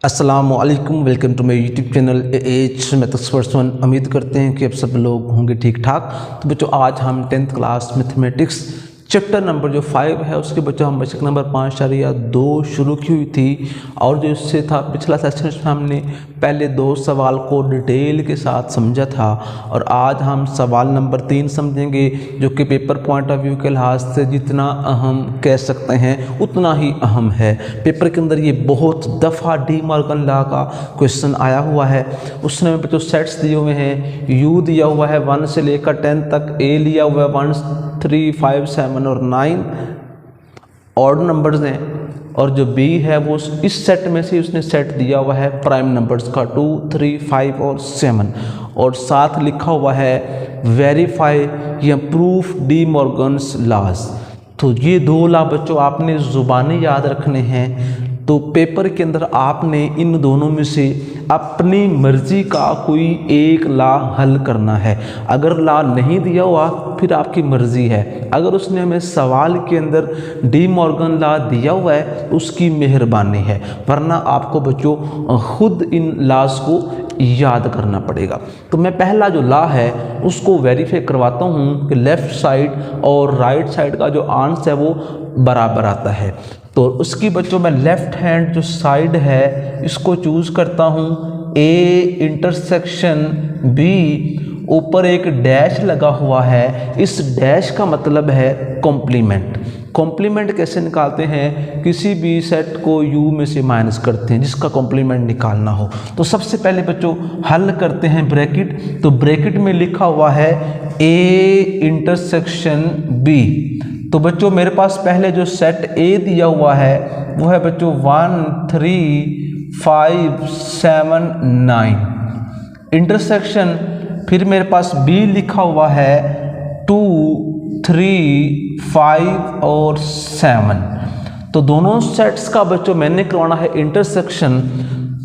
अस्सलामुअलैकुम, welcome to my YouTube channel H maths person. उम्मीद करते हैं कि आप सब लोग होंगे ठीक ठाक। तो बच्चों आज हम 10th class mathematics chapter number जो 5 है उसके बच्चों हम बेसिक नंबर 5.2 शुरू की हुई थी। और जो इससे था पिछला सेशन में हमने पहले 2 सवाल को डिटेल के साथ समझा था और आज हम सवाल नंबर 3 समझेंगे, जो कि पेपर पॉइंट ऑफ व्यू के लिहाज से जितना अहम कह सकते हैं उतना ही अहम है। पेपर के अंदर ये बहुत दफ़ा डी मॉर्गन लॉ का क्वेश्चन आया हुआ है। उसने बच्चों सेट्स दिए हुए हैं, यू दिया हुआ है 1 से लेकर 10 तक, ए लिया हुआ है 1, 3, 5, 7 और 9 ऑड नंबर्स हैं, और जो बी है वो इस सेट में से उसने सेट दिया हुआ है प्राइम नंबर्स का 2, 3, 5 और 7, और साथ लिखा हुआ है वेरीफाई या प्रूफ डी मॉर्गन्स लॉज। तो ये 2 लॉ बच्चों आपने ज़ुबानी याद रखने हैं। तो पेपर के अंदर आपने इन दोनों में से अपनी मर्जी का कोई एक लॉ हल करना है। अगर लॉ नहीं दिया हुआ फिर आपकी मर्जी है, अगर उसने हमें सवाल के अंदर डी मॉर्गन लॉ दिया हुआ है उसकी मेहरबानी है, वरना आपको बच्चों खुद इन लॉज को याद करना पड़ेगा। तो मैं पहला जो लॉ है उसको वेरीफाई करवाता हूँ कि लेफ़्ट साइड और राइट साइड का जो आंसर है वो बराबर आता है। तो उसकी बच्चों मैं लेफ़्ट हैंड जो साइड है इसको चूज़ करता हूँ, ए इंटरसेक्शन बी, ऊपर एक डैश लगा हुआ है, इस डैश का मतलब है कॉम्प्लीमेंट। कॉम्प्लीमेंट कैसे निकालते हैं? किसी भी सेट को यू में से माइनस करते हैं जिसका कॉम्प्लीमेंट निकालना हो। तो सबसे पहले बच्चों हल करते हैं ब्रैकेट। तो ब्रैकेट में लिखा हुआ है ए इंटरसेक्शन बी। तो बच्चों मेरे पास पहले जो सेट ए दिया हुआ है वो है बच्चों 1, 3, 5, 7, 9 इंटरसेक्शन, फिर मेरे पास बी लिखा हुआ है 2, 3, 5 और 7। तो दोनों सेट्स का बच्चों मैंने करवाना है इंटरसेक्शन।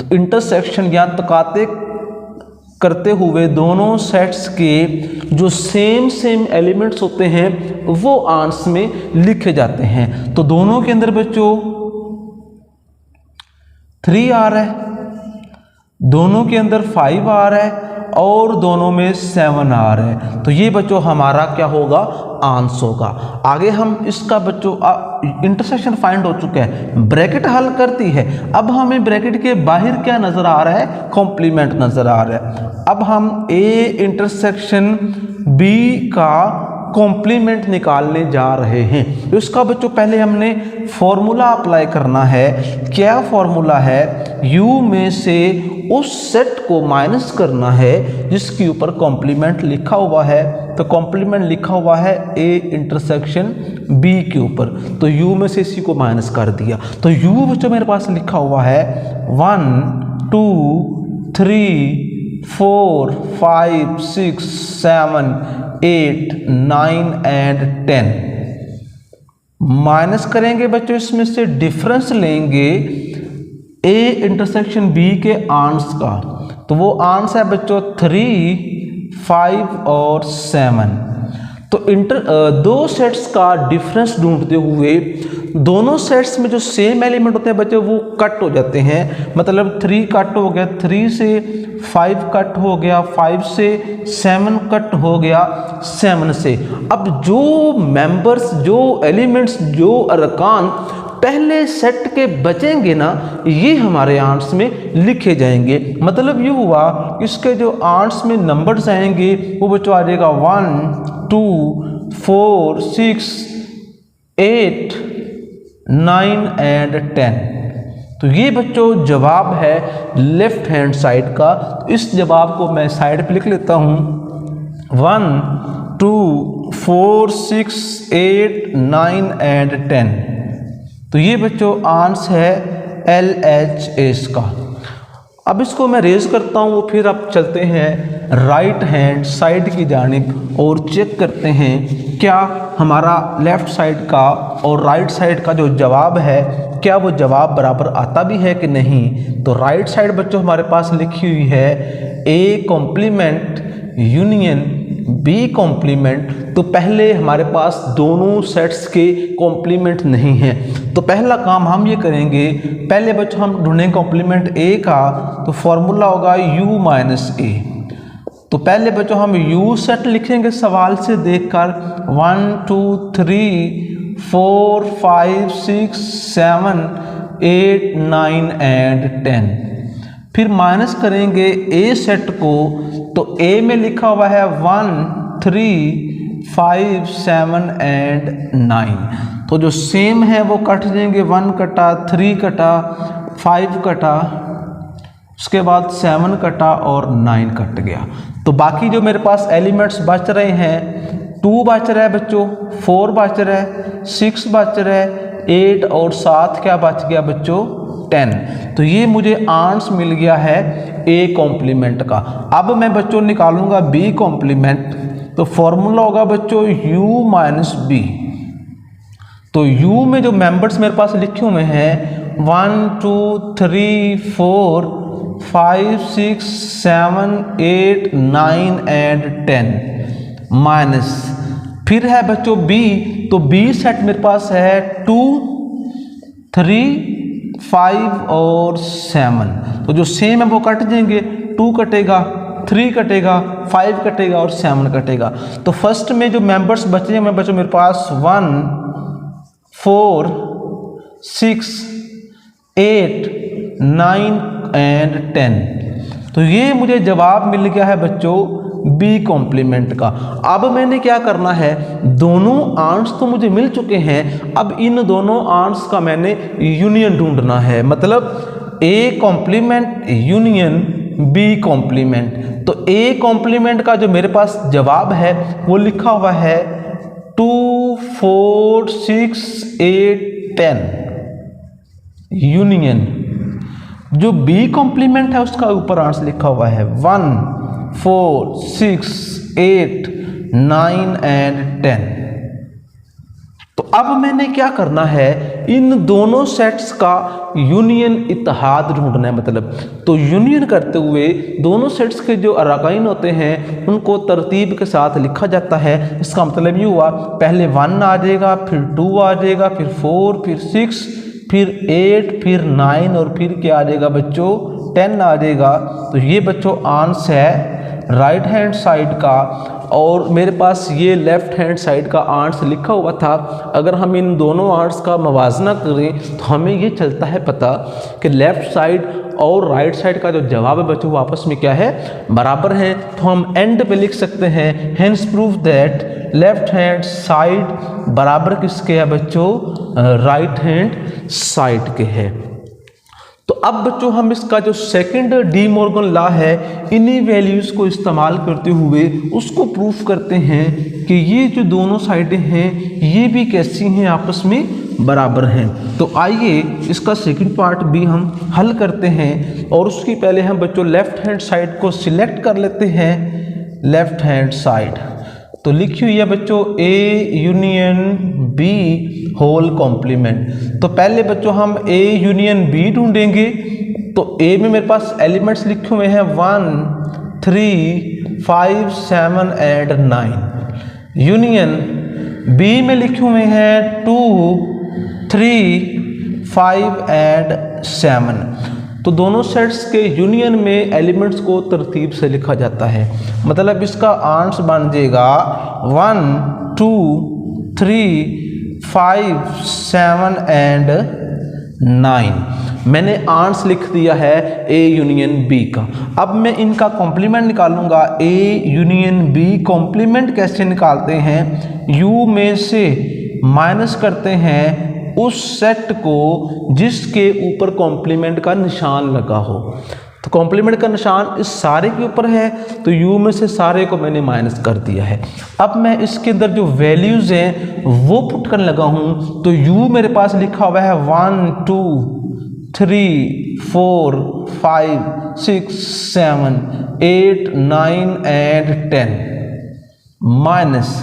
तो इंटरसेक्शन या तकाते करते हुए दोनों सेट्स के जो सेम एलिमेंट्स होते हैं वो आंसर में लिखे जाते हैं। तो दोनों के अंदर बच्चों 3 आ रहा है, दोनों के अंदर 5 आ रहा है और दोनों में 7 आ रहा है। तो ये बच्चों हमारा क्या होगा? आंसर होगा। आगे हम इसका बच्चों इंटरसेक्शन फाइंड हो चुका है, ब्रैकेट हल करती है। अब हमें ब्रैकेट के बाहर क्या नजर आ रहा है? कॉम्प्लीमेंट नजर आ रहा है। अब हम ए इंटरसेक्शन बी का कॉम्प्लीमेंट निकालने जा रहे हैं। तो इसका बच्चों पहले हमने फॉर्मूला अप्लाई करना है। क्या फॉर्मूला है? u में से उस सेट को माइनस करना है जिसके ऊपर कॉम्प्लीमेंट लिखा हुआ है। तो कॉम्प्लीमेंट लिखा हुआ है a इंटरसेक्शन b के ऊपर, तो u में से इसी को माइनस कर दिया। तो u बच्चों मेरे पास लिखा हुआ है 1, 2, 3, 4, 5, 6, 7, 8, 9 एंड 10। माइनस करेंगे बच्चों, इसमें से डिफरेंस लेंगे ए इंटरसेक्शन बी के आंसर का। तो वो आंसर है बच्चों 3, 5 और 7। तो दो सेट्स का डिफरेंस ढूंढते हुए दोनों सेट्स में जो सेम एलिमेंट होते हैं बच्चों वो कट हो जाते हैं। मतलब 3 कट हो गया, 3 से 5 कट हो गया, 5 से 7 कट हो गया, 7 से। अब जो मेंबर्स, जो एलिमेंट्स, जो अरकान पहले सेट के बचेंगे ना, ये हमारे आंसर में लिखे जाएंगे। मतलब ये हुआ इसके जो आंसर में नंबर्स आएंगे वो बच्चों आ जाएगा 1, 2, 4, 6, 8, 9 एंड 10। तो ये बच्चों जवाब है लेफ्ट हैंड साइड का। तो इस जवाब को मैं साइड पे लिख लेता हूँ 1, 2, 4, 6, 8, 9 एंड 10। तो ये बच्चों आंसर है LHS का। अब इसको मैं रेज करता हूँ, फिर अब चलते हैं राइट हैंड साइड की जानिब और चेक करते हैं क्या हमारा लेफ़्ट साइड का और राइट साइड का जो जवाब है क्या वो जवाब बराबर आता भी है कि नहीं। तो राइट साइड बच्चों हमारे पास लिखी हुई है A complement union B complement, तो पहले हमारे पास दोनों सेट्स के कॉम्प्लीमेंट नहीं हैं। तो पहला काम हम ये करेंगे, पहले बच्चों हम ढूंढेंगे कॉम्प्लीमेंट ए का, तो फॉर्मूला होगा u माइनस ए। तो पहले बच्चों हम u सेट लिखेंगे सवाल से देखकर, 1 2 3 4 5 6 7 8 9 एंड 10। फिर माइनस करेंगे ए सेट को, तो ए में लिखा हुआ है 1 3 5 7 एंड 9। तो जो सेम है वो कट जाएंगे, 1 कटा, 3 कटा, 5 कटा, उसके बाद 7 कटा और 9 कट गया। तो बाकी जो मेरे पास एलिमेंट्स बच रहे हैं, 2 बच रहा है बच्चों, 4 बच रहा है, 6 बच रहा है, 8 और 7 क्या बच गया बच्चों, 10। तो ये मुझे आंसर मिल गया है ए कॉम्प्लीमेंट का। अब मैं बच्चों निकालूंगा बी कॉम्प्लीमेंट, तो फॉर्मूला होगा बच्चों u माइनस बी। तो u में जो मेंबर्स मेरे पास लिखे हुए हैं 1 2 3 4 5 6 7 8 9 एंड 10 माइनस, फिर है बच्चों b, तो b सेट मेरे पास है 2 3 5 और 7। तो जो सेम है वो कट जाएंगे, 2 कटेगा, 3 कटेगा, 5 कटेगा और 7 कटेगा। तो फर्स्ट में जो मेंबर्स बचे हैं बच्चों मेरे पास 1 4 6 8 9 एंड 10। तो ये मुझे जवाब मिल गया है बच्चों बी कॉम्प्लीमेंट का। अब मैंने क्या करना है, दोनों आंसर तो मुझे मिल चुके हैं, अब इन दोनों आंसर का मैंने यूनियन ढूंढना है, मतलब A complement union B complement. तो ए कॉम्प्लीमेंट का जो मेरे पास जवाब है वो लिखा हुआ है 2 4 6 8 10 यूनियन। जो बी कॉम्प्लीमेंट है उसका ऊपर आंसर लिखा हुआ है 1 4 6 8 9 एंड 10। तो अब मैंने क्या करना है, इन दोनों सेट्स का यूनियन इत्तेहाद ढूंढना है। मतलब तो यूनियन करते हुए दोनों सेट्स के जो अरकाइन होते हैं उनको तरतीब के साथ लिखा जाता है। इसका मतलब ये हुआ, पहले 1 आ जाएगा, फिर 2 आ जाएगा, फिर 4, फिर 6, फिर 8, फिर 9 और फिर क्या आ जाएगा बच्चों 10 आ जाएगा। तो ये बच्चों आंसर है राइट हैंड साइड का, और मेरे पास ये लेफ्ट हैंड साइड का आंसर लिखा हुआ था। अगर हम इन दोनों आंसर का मवाजना करें तो हमें ये चलता है पता कि लेफ्ट साइड और राइट साइड का जो जवाब है बच्चों वो आपस में क्या है, बराबर है। तो हम एंड पे लिख सकते हैं hence proof that left hand side बराबर किसके है बच्चों, राइट हैंड साइड के है। तो अब बच्चों हम इसका जो सेकंड डी मॉर्गन लॉ है, इन्हीं वैल्यूज को इस्तेमाल करते हुए उसको प्रूफ करते हैं कि ये जो दोनों साइडें हैं ये भी कैसी हैं, आपस में बराबर हैं। तो आइए इसका सेकंड पार्ट भी हम हल करते हैं, और उसकी पहले हम बच्चों लेफ्ट हैंड साइड को सिलेक्ट कर लेते हैं। लेफ्ट हैंड साइड तो लिखी हुई है बच्चों A union B whole complement. तो पहले बच्चों हम ए यूनियन बी ढूंढेंगे। तो ए में मेरे पास एलिमेंट्स लिखे हुए हैं 1 3 5 7 एंड 9। यूनियन बी में लिखे हुए हैं 2 3 5 एंड 7। तो दोनों सेट्स के यूनियन में एलिमेंट्स को तरतीब से लिखा जाता है। मतलब इसका आंसर बन जाएगा 1 2 3 5 7 एंड 9। मैंने आंसर लिख दिया है ए यूनियन बी का। अब मैं इनका कॉम्प्लीमेंट निकालूंगा। ए यूनियन बी कॉम्प्लीमेंट कैसे निकालते हैं, यू में से माइनस करते हैं उस सेट को जिसके ऊपर कॉम्प्लीमेंट का निशान लगा हो। तो कॉम्प्लीमेंट का निशान इस सारे के ऊपर है, तो u में से सारे को मैंने माइनस कर दिया है। अब मैं इसके अंदर जो वैल्यूज़ हैं वो पुट करने लगा हूँ। तो u मेरे पास लिखा हुआ है 1 2 3 4 5 6 7 8 9 and 10 minus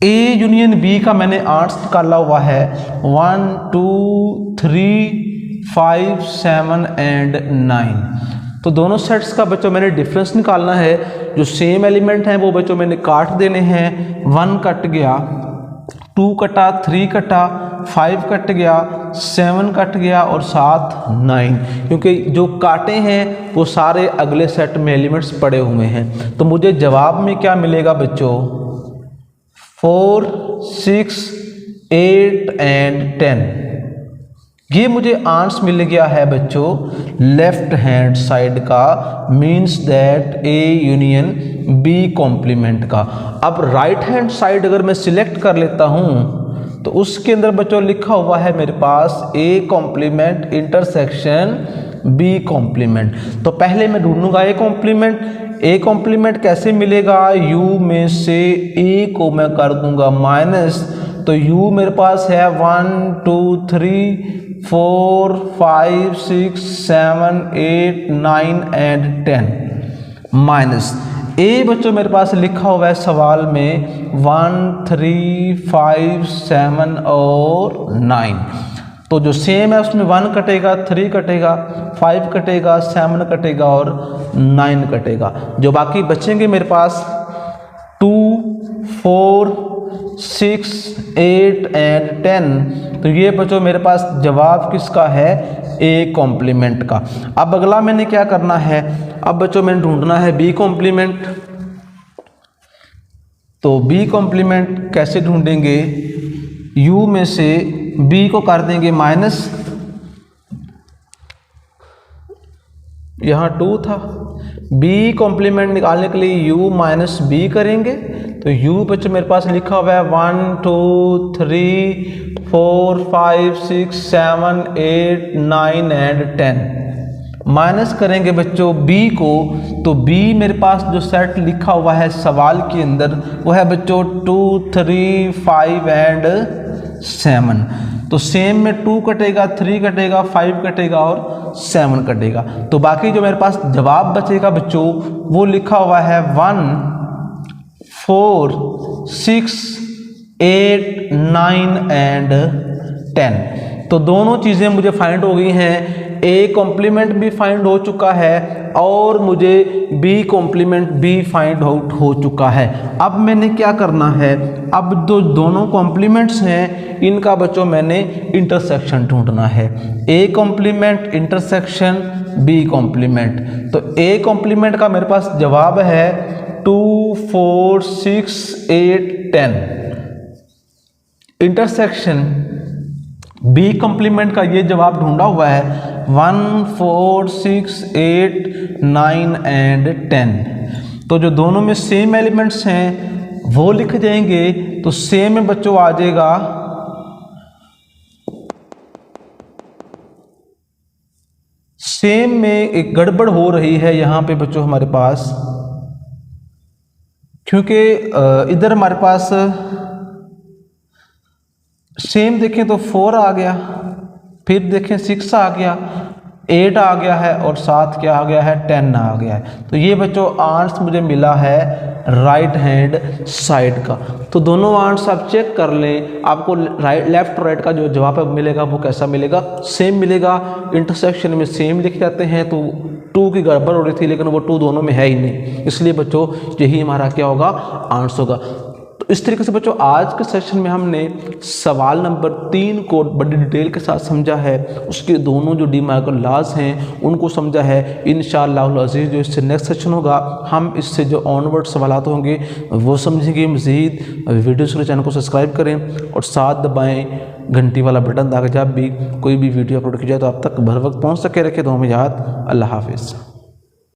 A union B का मैंने आंसर निकाला हुआ है 1 2 3 5 7 एंड 9। तो दोनों सेट्स का बच्चों मैंने डिफरेंस निकालना है। जो सेम एलिमेंट हैं वो बच्चों मैंने काट देने हैं। 1 कट गया, 2 कटा, 3 कटा, 5 कट गया, 7 कट गया और साथ 9, क्योंकि जो काटे हैं वो सारे अगले सेट में एलिमेंट्स पड़े हुए हैं। तो मुझे जवाब में क्या मिलेगा बच्चों? 4, 6, 8 एंड 10। ये मुझे आंसर मिल गया है बच्चों लेफ्ट हैंड साइड का, means that A union B complement का। अब राइट हैंड साइड अगर मैं सिलेक्ट कर लेता हूं तो उसके अंदर बच्चों लिखा हुआ है मेरे पास A complement intersection B complement. तो पहले मैं ढूंढूंगा ए कॉम्प्लीमेंट। ए कॉम्प्लीमेंट कैसे मिलेगा? यू में से ए को मैं कर दूंगा माइनस, तो u मेरे पास है 1, 2, 3, 4, 5, 6, 7, 8, 9 एंड 10 माइनस a बच्चों मेरे पास लिखा हुआ है सवाल में 1, 3, 5, 7 और 9। तो जो सेम है उसमें 1 कटेगा, 3 कटेगा, 5 कटेगा, 7 कटेगा और 9 कटेगा। जो बाकी बचेंगे मेरे पास 2, 4, 6, 8 एंड 10। तो ये बच्चों मेरे पास जवाब किसका है? ए कॉम्प्लीमेंट का। अब अगला मैंने क्या करना है? अब बच्चों मैंने ढूंढना है बी कॉम्प्लीमेंट। तो बी कॉम्प्लीमेंट कैसे ढूंढेंगे? u में से b को कर देंगे माइनस, यहाँ 2 था, b कॉम्प्लीमेंट निकालने के लिए u माइनस b करेंगे। तो u बच्चों मेरे पास लिखा हुआ है 1, 2, 3, 4, 5, 6, 7, 8, 9 एंड 10। माइनस करेंगे बच्चों b को, तो b मेरे पास जो सेट लिखा हुआ है सवाल के अंदर वो है बच्चों 2, 3, 5 एंड 7। तो सेम में 2 कटेगा, 3 कटेगा, 5 कटेगा और 7 कटेगा। तो बाकी जो मेरे पास जवाब बचेगा बच्चों वो लिखा हुआ है 1, 4, 6, 8, 9 एंड 10। तो दोनों चीज़ें मुझे फाइंड हो गई हैं। ए कॉम्प्लीमेंट भी फाइंड हो चुका है और मुझे बी कॉम्प्लीमेंट भी फाइंड आउट हो चुका है। अब मैंने क्या करना है? अब जो दोनों कॉम्प्लीमेंट्स हैं इनका बच्चों मैंने इंटरसेक्शन ढूंढना है। A complement intersection B complement. तो ए कॉम्प्लीमेंट का मेरे पास जवाब है 2, 4, 6, 8, 10। इंटरसेक्शन बी कॉम्प्लीमेंट का ये जवाब ढूंढा हुआ है 1, 4, 6, 8, 9 एंड 10। तो जो दोनों में सेम एलिमेंट्स हैं वो लिख जाएंगे। तो सेम में बच्चों आ जाएगा सेम में एक गड़बड़ हो रही है यहाँ पे बच्चों हमारे पास, क्योंकि इधर हमारे पास सेम देखें तो 4 आ गया, फिर देखें 6 आ गया, 8 आ गया है और साथ क्या आ गया है 10 आ गया है। तो ये बच्चों आंसर मुझे मिला है राइट हैंड साइड का। तो दोनों आंसर आप चेक कर लें, आपको राइट लेफ्ट और राइट का जो जवाब मिलेगा वो कैसा मिलेगा? सेम मिलेगा। इंटरसेक्शन में सेम लिख जाते हैं तो 2 की गड़बड़ हो रही थी लेकिन वो 2 दोनों में है ही नहीं, इसलिए बच्चों यही हमारा क्या होगा? आंसर होगा। तो इस तरीके से बच्चों आज के सेशन में हमने सवाल नंबर 3 को बड़ी डिटेल के साथ समझा है, उसके दोनों जो डी मार्कर लॉज हैं उनको समझा है। इंशाअल्लाह अज़ीज़ जो इससे नेक्स्ट सेशन होगा हम इससे जो ऑनवर्ड सवालात होंगे वो समझेंगे। मज़ीद वीडियोज़ के चैनल को सब्सक्राइब करें और साथ दबाएँ घंटी वाला बटन ताकि जब भी कोई भी वीडियो अपलोड की जाए तो आप तक भर वक्त पहुँच सके। रखें तो हमें याद। अल्लाह हाफिज़।